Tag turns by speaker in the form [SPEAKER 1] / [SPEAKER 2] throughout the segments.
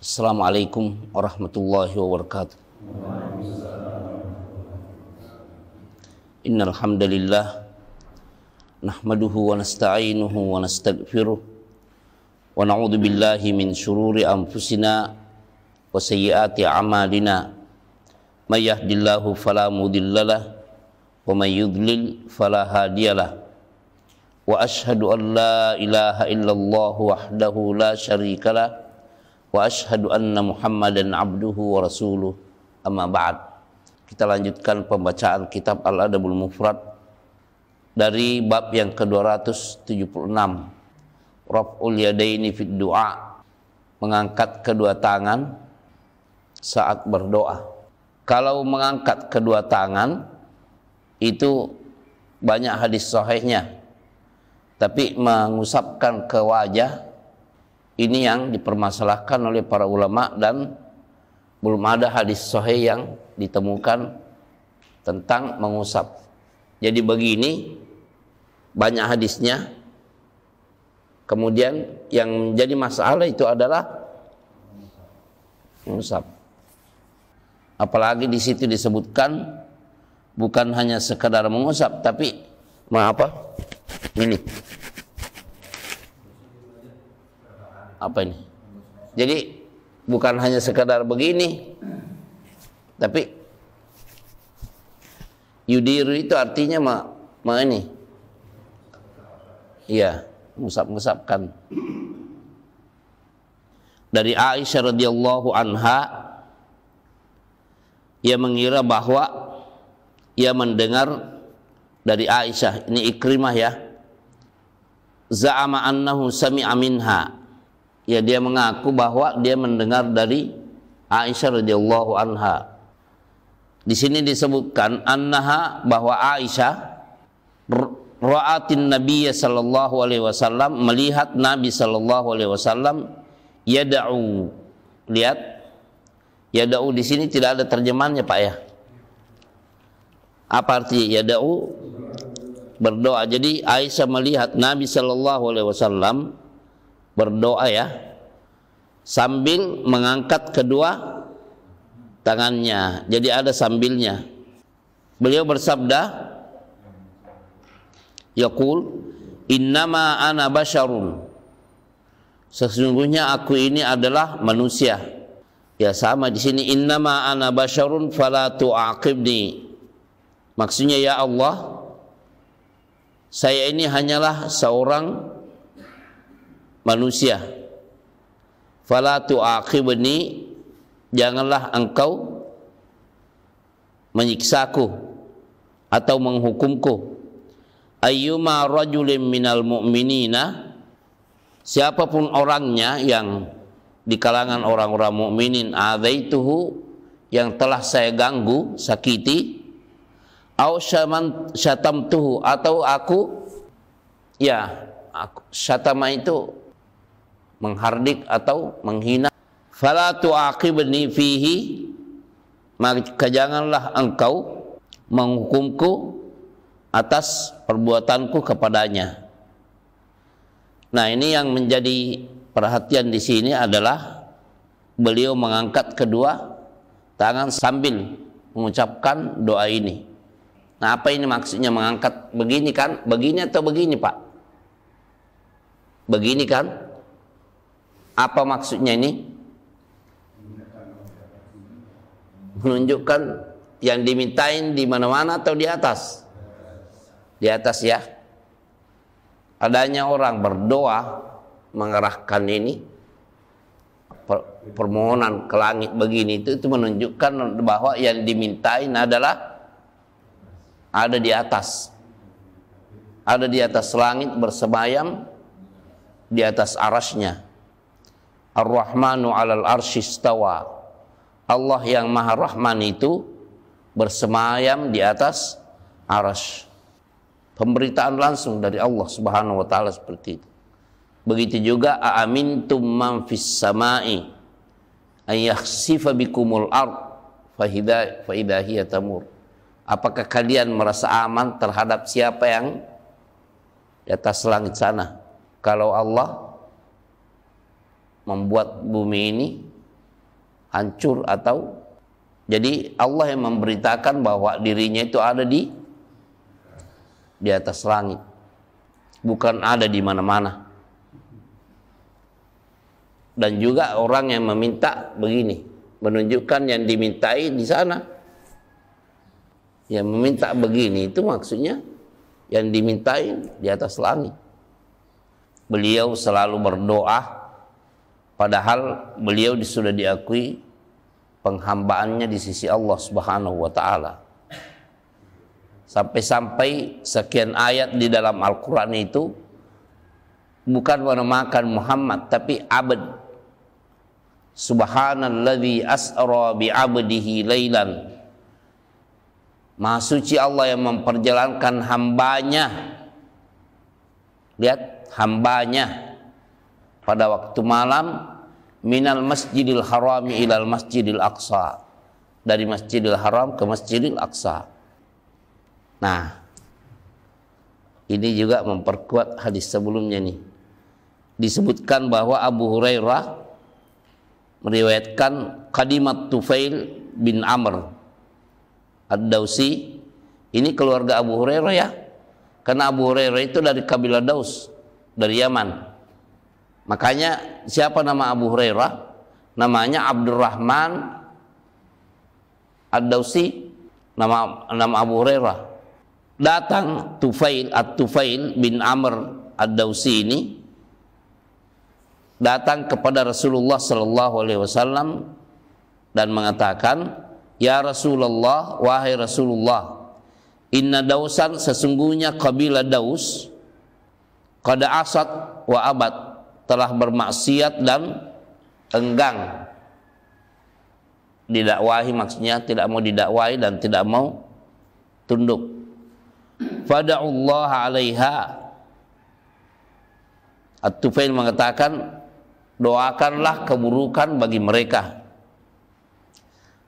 [SPEAKER 1] Assalamualaikum warahmatullahi wabarakatuh. Innal hamdalillah nahmaduhu wa nasta'inuhu wa nastaghfiruh wa na'udzu billahi min shururi anfusina wa sayyiati a'malina. May yahdihillahu fala mudhillalah wa may yudlil fala hadiyalah. Wa ashhadu an la ilaha illallah wahdahu la syarikalah wa ashhadu anna Muhammadan abduhu wa rasuluh. Amma ba'd. Kita lanjutkan pembacaan kitab Al-Adabul Mufrad dari bab yang ke-276, Raf'ul yadaini fid du'a, mengangkat kedua tangan saat berdoa. Kalau mengangkat kedua tangan itu banyak hadis sahihnya, tapi mengusapkan ke wajah ini yang dipermasalahkan oleh para ulama dan belum ada hadis sahih yang ditemukan tentang mengusap. Jadi begini banyak hadisnya. Kemudian yang menjadi masalah itu adalah mengusap. Apalagi di situ disebutkan bukan hanya sekadar mengusap, tapi ini apa ini? Jadi bukan hanya sekadar begini, tapi yudiru itu artinya ini, iya, mengusap-ngusapkan. Dari Aisyah radhiyallahu anha, ia mengira bahwa ia mendengar dari Aisyah, ini Ikrimah ya, za'ama annahu sami'a minha, ya dia mengaku bahwa dia mendengar dari Aisyah radhiyallahu anha. Di sini disebutkan annaha, bahwa Aisyah ra'atin Nabiy sallallahu alaihi wasallam, melihat Nabi sallallahu alaihi wasallam yad'u. Lihat, yad'u di sini tidak ada terjemahannya, Pak ya. Apa arti yad'u? Berdoa. Jadi Aisyah melihat Nabi sallallahu alaihi wasallam berdoa ya, sambil mengangkat kedua tangannya. Jadi ada sambilnya. Beliau bersabda, yaqul innama ana basyarun, sesungguhnya aku ini adalah manusia. Ya sama di sini, innama ana basyarun fala tu'aqibni. Maksudnya, ya Allah, saya ini hanyalah seorang manusia. Fala tu'aqibni, janganlah engkau menyiksaku atau menghukumku. Ayyuma rajulin minal mu'minina, siapapun orangnya yang di kalangan orang-orang mukminin, adaituhu, yang telah saya ganggu, sakiti, au syatamtuhu, atau aku syatama itu menghardik atau menghina, fala tu'aqibni fihi, maka janganlah engkau menghukumku atas perbuatanku kepadanya. Nah, ini yang menjadi perhatian di sini adalah beliau mengangkat kedua tangan sambil mengucapkan doa ini. Nah, apa ini maksudnya mengangkat begini kan? Begini atau begini, Pak? Begini kan? Apa maksudnya ini? Menunjukkan yang dimintain di mana-mana atau di atas? Di atas ya. Adanya orang berdoa mengerahkan ini permohonan ke langit begini, itu menunjukkan bahwa yang dimintain adalah ada di atas. Ada di atas langit, bersemayam di atas arasnya. Ar-Rahmanu 'alal arsy istawa. Allah yang Maha Rahman itu bersemayam di atas arasy. Pemberitaan langsung dari Allah Subhanahu wa taala seperti itu. Begitu juga aamintum man fis samai ay yakhsifa bikumul ard fa idza hiya tamur. Apakah kalian merasa aman terhadap siapa yang di atas langit sana? Kalau Allah membuat bumi ini hancur atau jadi Allah yang memberitakan bahwa dirinya itu ada di atas langit, bukan ada di mana-mana. Dan juga orang yang meminta begini, menunjukkan yang dimintai di sana. Yang meminta begini itu maksudnya yang dimintai di atas langit. Beliau selalu berdoa, padahal beliau sudah diakui penghambaannya di sisi Allah Subhanahu wa taala. Sampai-sampai sekian ayat di dalam Al-Qur'an itu bukan menamakan Muhammad tapi abd. Subhanalladzi asra bi 'abdihi lailan. Maha suci Allah yang memperjalankan hambanya. Lihat, hambanya pada waktu malam minal masjidil harami ilal masjidil aqsa, dari masjidil haram ke masjidil aqsa. Nah, ini juga memperkuat hadis sebelumnya nih. Disebutkan bahwa Abu Hurairah meriwayatkan Qadimat Tufail bin Amr Ad-Dausi. Ini keluarga Abu Hurairah ya, karena Abu Hurairah itu dari kabilah Daus, dari Yaman. Makanya siapa nama Abu Hurairah? Namanya Abdurrahman Ad-Dausi, nama Abu Hurairah. Datang Tufail bin Amr Ad-Dausi ini datang kepada Rasulullah sallallahu alaihi wasallam dan mengatakan, "Ya Rasulullah, wahai Rasulullah, inna Dausan, sesungguhnya kabilah Daus, qad asat wa abad, telah bermaksiat dan enggan didakwahi, maksudnya tidak mau didakwahi dan tidak mau tunduk. Fada'ullaha 'alaiha." At-Tufail mengatakan, doakanlah keburukan bagi mereka.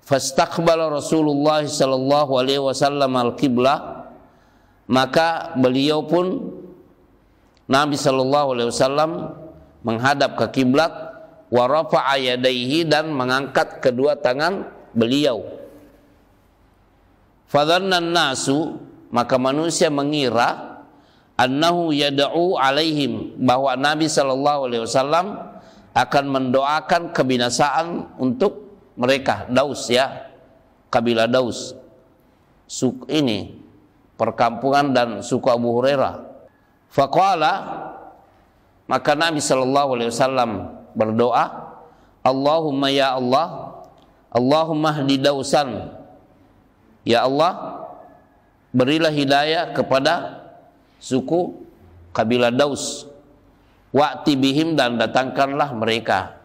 [SPEAKER 1] Fastaqbala Rasulullah sallallahu alaihi wasallam al-qiblah, maka beliau pun Nabi sallallahu alaihi wasallam menghadap ke kiblat, wa rafa'a yadayhi, dan mengangkat kedua tangan beliau. Fadhannan nasu, maka manusia mengira annahu yad'u alaihim, bahwa Nabi sallallahu alaihi wasallam akan mendoakan kebinasaan untuk mereka, Daus ya, kabilah Daus. Ini perkampungan dan suku Abu Hurairah. Faqala, maka Nabi sallallahu alaihi wasallam berdoa, Allahumma ya Allah, Allahumma hdi Dausan, ya Allah, berilah hidayah kepada suku kabilah Daus, wa'ti bihim, dan datangkanlah mereka.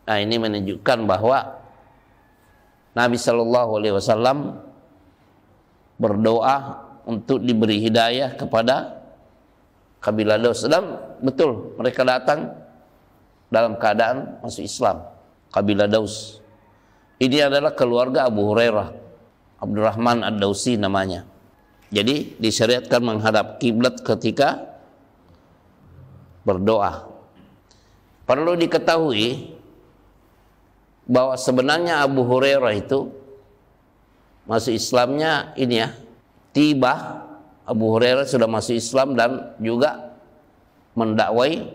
[SPEAKER 1] Nah, ini menunjukkan bahwa Nabi sallallahu alaihi wasallam berdoa untuk diberi hidayah kepada kabilah Daus, dan betul mereka datang dalam keadaan masuk Islam. Kabilah Daus ini adalah keluarga Abu Hurairah, Abdurrahman Ad-Dausi namanya. Jadi disyariatkan menghadap kiblat ketika berdoa. Perlu diketahui bahwa sebenarnya Abu Hurairah itu masuk Islamnya ini ya, tiba Abu Hurairah sudah masuk Islam dan juga mendakwai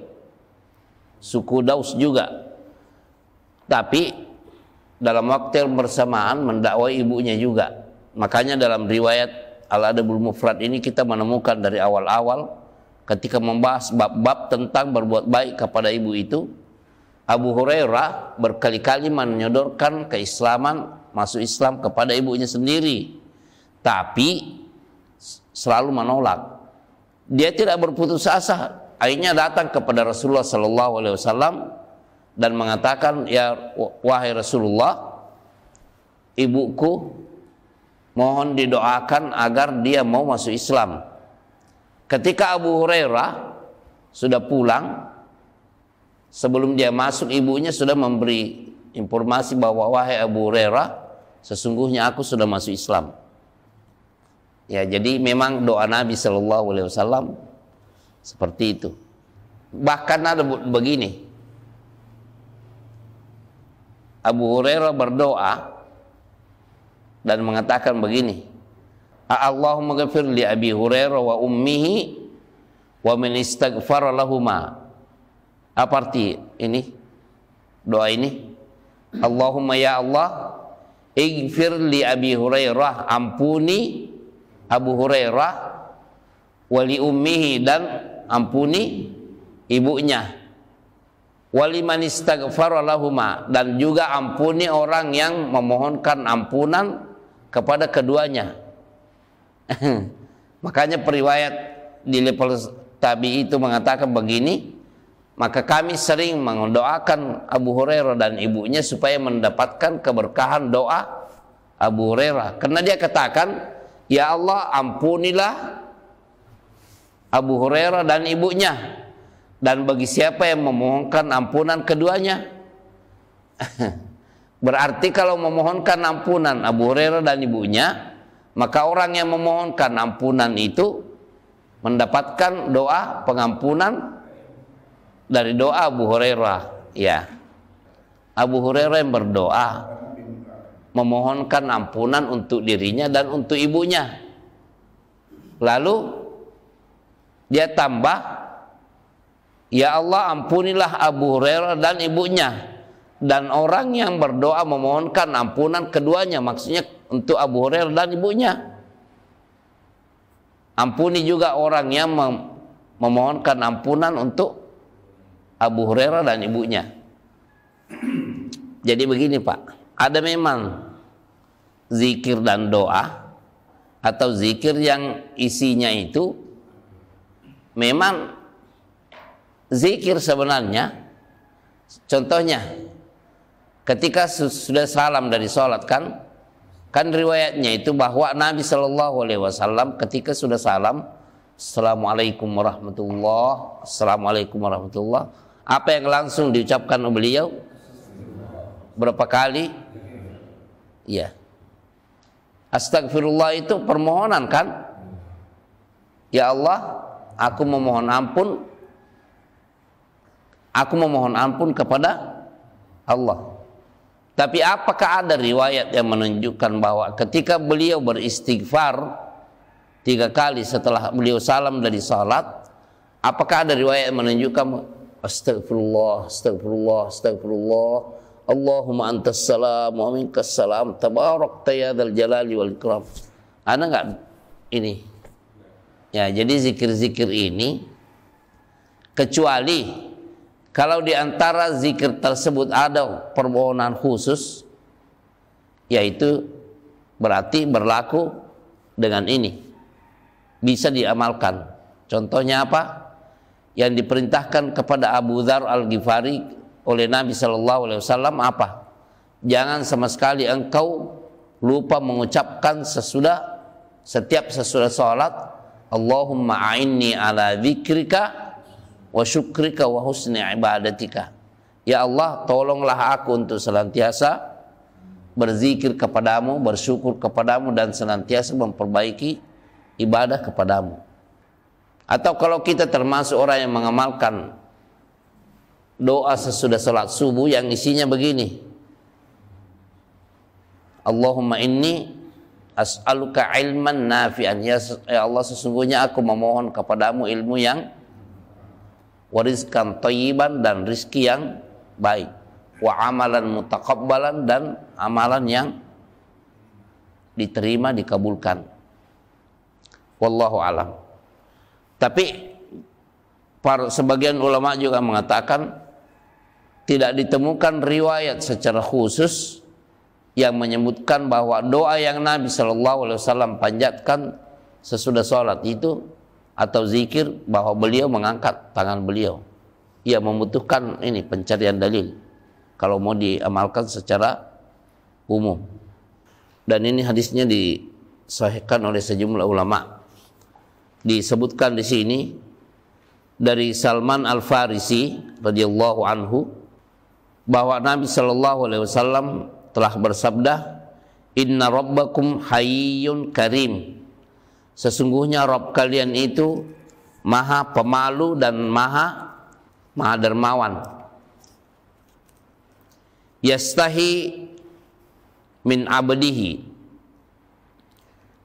[SPEAKER 1] suku Daus juga. Tapi dalam waktu yang bersamaan mendakwai ibunya juga. Makanya dalam riwayat Al-Adabul Mufrad ini kita menemukan dari awal-awal ketika membahas bab-bab tentang berbuat baik kepada ibu itu, Abu Hurairah berkali-kali menyodorkan keislaman, masuk Islam kepada ibunya sendiri, tapi selalu menolak. Dia tidak berputus asa. Akhirnya datang kepada Rasulullah sallallahu alaihi wasallam dan mengatakan, ya wahai Rasulullah, ibuku mohon didoakan agar dia mau masuk Islam. Ketika Abu Hurairah sudah pulang, sebelum dia masuk, ibunya sudah memberi informasi bahwa, wahai Abu Hurairah, sesungguhnya aku sudah masuk Islam. Ya, jadi memang doa Nabi sallallahu alaihi wasallam seperti itu. Bahkan ada begini, Abu Hurairah berdoa dan mengatakan begini, Allahumma ghafir li Abi Hurairah wa ummihi wa min istaghfara lahuma. Apa arti ini? Doa ini? Allahumma ya Allah, ighfir li Abi Hurairah, ampuni Abu Hurairah, wa li ummihi, dan ampuni ibunya, wa liman istaghfara lahuma, dan juga ampuni orang yang memohonkan ampunan kepada keduanya. Makanya periwayat di level tabi itu mengatakan begini, maka kami sering mendoakan Abu Hurairah dan ibunya supaya mendapatkan keberkahan doa Abu Hurairah, karena dia katakan, ya Allah, ampunilah Abu Hurairah dan ibunya, dan bagi siapa yang memohonkan ampunan keduanya. Berarti kalau memohonkan ampunan Abu Hurairah dan ibunya, maka orang yang memohonkan ampunan itu mendapatkan doa pengampunan dari doa Abu Hurairah. Ya, Abu Hurairah yang berdoa memohonkan ampunan untuk dirinya dan untuk ibunya. Lalu dia tambah, ya Allah, ampunilah Abu Hurairah dan ibunya, dan orang yang berdoa memohonkan ampunan keduanya, maksudnya untuk Abu Hurairah dan ibunya. Ampuni juga orang yang memohonkan ampunan untuk Abu Hurairah dan ibunya. Jadi begini Pak, ada memang zikir dan doa atau zikir yang isinya itu memang zikir sebenarnya. Contohnya ketika sudah salam dari sholat, kan riwayatnya itu bahwa Nabi Shallallahu Alaihi Wasallam ketika sudah salam, Assalamualaikum warahmatullah, Assalamualaikum warahmatullah, apa yang langsung diucapkan oleh beliau? Berapa kali? Ya, astagfirullah itu permohonan kan? Ya Allah, aku memohon ampun kepada Allah. Tapi apakah ada riwayat yang menunjukkan bahwa ketika beliau beristighfar 3 kali setelah beliau salam dari salat, apakah ada riwayat yang menunjukkan astagfirullah, astagfirullah, astagfirullah, Allahumma antas salam wa minkas salam, tabarakta ya dzal jalali wal ikram? Ada enggak ini? Ya, jadi zikir-zikir ini, kecuali kalau di antara zikir tersebut ada permohonan khusus, yaitu berarti berlaku dengan ini, bisa diamalkan. Contohnya apa? Yang diperintahkan kepada Abu Dzar Al-Ghifari oleh Nabi Shallallahu Alaihi Wasallam apa? Jangan sama sekali engkau lupa mengucapkan setiap sesudah sholat, Allahumma a'inni ala dzikrika wa syukrika wa husni ibadatika. Ya Allah, tolonglah aku untuk senantiasa berzikir kepadamu, bersyukur kepadamu, dan senantiasa memperbaiki ibadah kepadamu. Atau kalau kita termasuk orang yang mengamalkan doa sesudah salat subuh yang isinya begini, Allahumma inni as'aluka ilman nafi'an, ya Allah, sesungguhnya aku memohon kepadamu ilmu yang warizkan thayyiban, dan rizki yang baik, wa amalan mutaqabbalan, dan amalan yang diterima, dikabulkan. Wallahu alam. Tapi sebagian ulama juga mengatakan tidak ditemukan riwayat secara khusus yang menyebutkan bahwa doa yang Nabi Shallallahu Alaihi Wasallam panjatkan sesudah sholat itu, atau zikir, bahwa beliau mengangkat tangan beliau. Ia membutuhkan ini pencarian dalil kalau mau diamalkan secara umum. Dan ini hadisnya disahihkan oleh sejumlah ulama. Disebutkan di sini dari Salman Al-Farisi radhiyallahu anhu bahwa Nabi Shallallahu Alaihi Wasallam telah bersabda, Inna rabbakum hayyun karim, sesungguhnya Rabb kalian itu maha pemalu dan maha dermawan. yastahi min abdihi,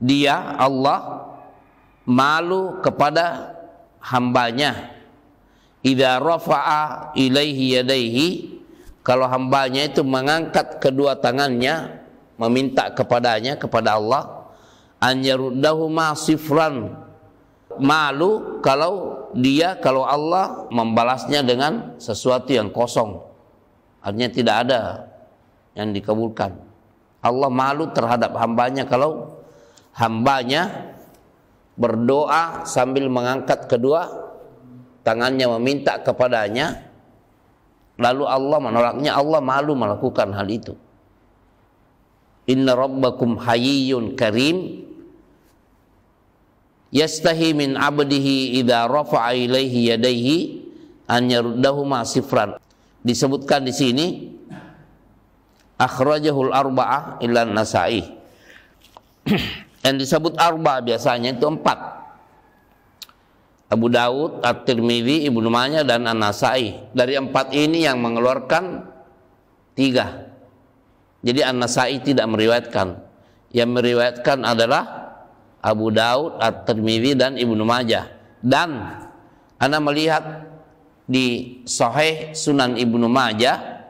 [SPEAKER 1] dia Allah malu kepada hambanya, idza rafa'a ilaihi yadaihi, kalau hambanya itu mengangkat kedua tangannya meminta kepadanya, kepada Allah, an yaruddahuma sifran, malu kalau Allah membalasnya dengan sesuatu yang kosong, artinya tidak ada yang dikabulkan. Allah malu terhadap hambanya kalau hambanya berdoa sambil mengangkat kedua tangannya meminta kepadanya, lalu Allah menolaknya. Allah malu melakukan hal itu. Inna rabbakum hayyun karim yastahi min abdihi idza rafa'a ilaihi yadaihi an yaruddahuma sifran. Disebutkan di sini akhrajahul arba'ah illa Nasa'i. Yang disebut arba biasanya itu 4. Abu Daud, At-Tirmidzi, Ibnu Majah dan An-Nasa'i. Dari 4 ini yang mengeluarkan 3. Jadi An-Nasa'i tidak meriwayatkan. Yang meriwayatkan adalah Abu Daud, At-Tirmidzi dan Ibnu Majah. Dan Anda melihat di Sahih Sunan Ibnu Majah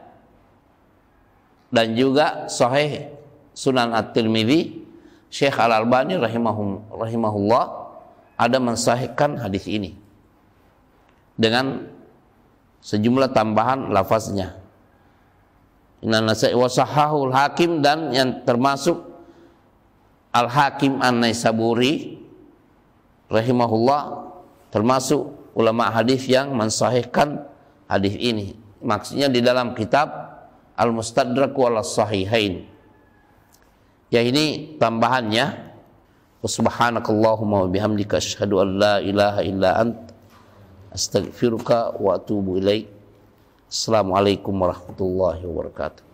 [SPEAKER 1] dan juga Sahih Sunan At-Tirmidzi, Syekh Al-Albani rahimahullah ada mensahihkan hadis ini dengan sejumlah tambahan lafaznya. Inna Nasa'i wa sahahul Hakim, dan yang termasuk Al-Hakim An-Naisaburi rahimahullah termasuk ulama hadis yang mensahihkan hadis ini. Maksudnya di dalam kitab Al-Mustadrak wal Sahihain. Ya, ini tambahannya. Subhanakallahumma wa bihamdika asyhadu an la ilaha illa ant astaghfiruka wa atubu ilaik. Assalamualaikum warahmatullahi wabarakatuh.